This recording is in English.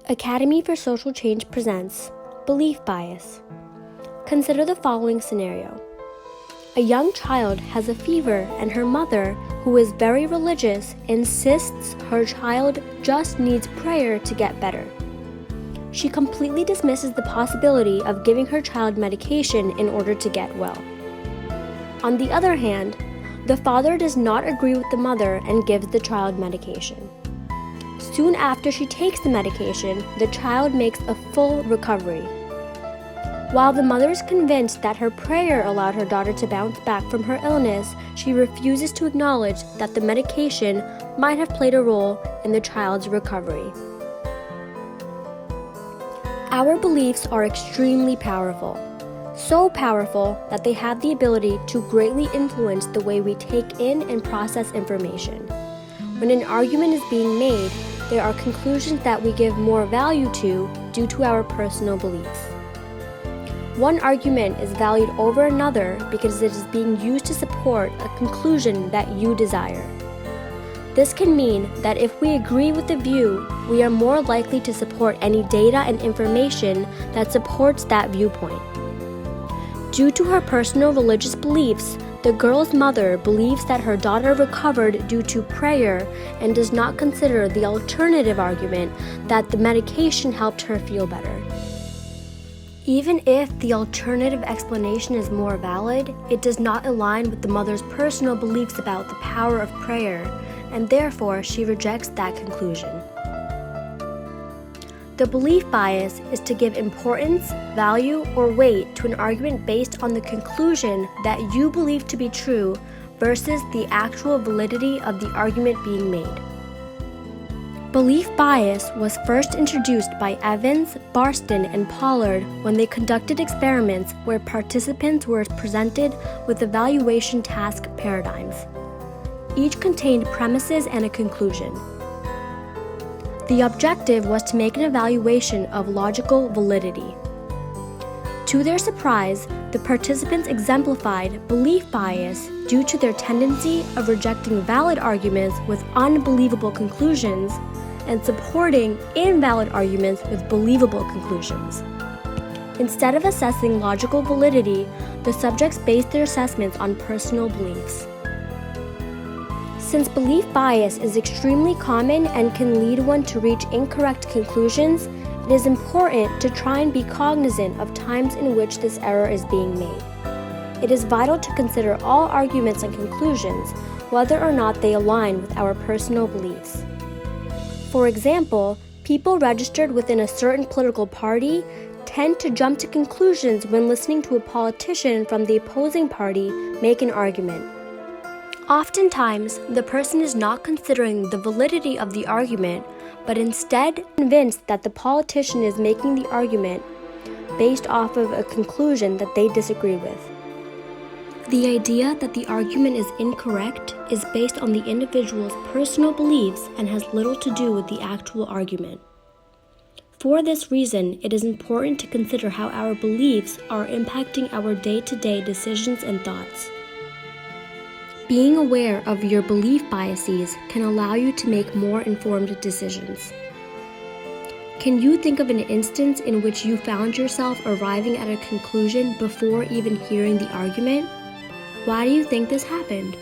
Academy for Social Change presents Belief Bias. Consider the following scenario. A young child has a fever and her mother, who is very religious, insists her child just needs prayer to get better. She completely dismisses the possibility of giving her child medication in order to get well. On the other hand, the father does not agree with the mother and gives the child medication. Soon after she takes the medication, the child makes a full recovery. While the mother is convinced that her prayer allowed her daughter to bounce back from her illness, she refuses to acknowledge that the medication might have played a role in the child's recovery. Our beliefs are extremely powerful. So powerful that they have the ability to greatly influence the way we take in and process information. When an argument is being made, there are conclusions that we give more value to due to our personal beliefs. One argument is valued over another because it is being used to support a conclusion that you desire. This can mean that if we agree with the view, we are more likely to support any data and information that supports that viewpoint. Due to her personal religious beliefs, the girl's mother believes that her daughter recovered due to prayer and does not consider the alternative argument that the medication helped her feel better. Even if the alternative explanation is more valid, it does not align with the mother's personal beliefs about the power of prayer, and therefore she rejects that conclusion. The belief bias is to give importance, value, or weight to an argument based on the conclusion that you believe to be true versus the actual validity of the argument being made. Belief bias was first introduced by Evans, Barston, and Pollard when they conducted experiments where participants were presented with evaluation task paradigms. Each contained premises and a conclusion. The objective was to make an evaluation of logical validity. To their surprise, the participants exemplified belief bias due to their tendency of rejecting valid arguments with unbelievable conclusions and supporting invalid arguments with believable conclusions. Instead of assessing logical validity, the subjects based their assessments on personal beliefs. Since belief bias is extremely common and can lead one to reach incorrect conclusions, it is important to try and be cognizant of times in which this error is being made. It is vital to consider all arguments and conclusions, whether or not they align with our personal beliefs. For example, people registered within a certain political party tend to jump to conclusions when listening to a politician from the opposing party make an argument. Oftentimes, the person is not considering the validity of the argument, but instead convinced that the politician is making the argument based off of a conclusion that they disagree with. The idea that the argument is incorrect is based on the individual's personal beliefs and has little to do with the actual argument. For this reason, it is important to consider how our beliefs are impacting our day-to-day decisions and thoughts. Being aware of your belief biases can allow you to make more informed decisions. Can you think of an instance in which you found yourself arriving at a conclusion before even hearing the argument? Why do you think this happened?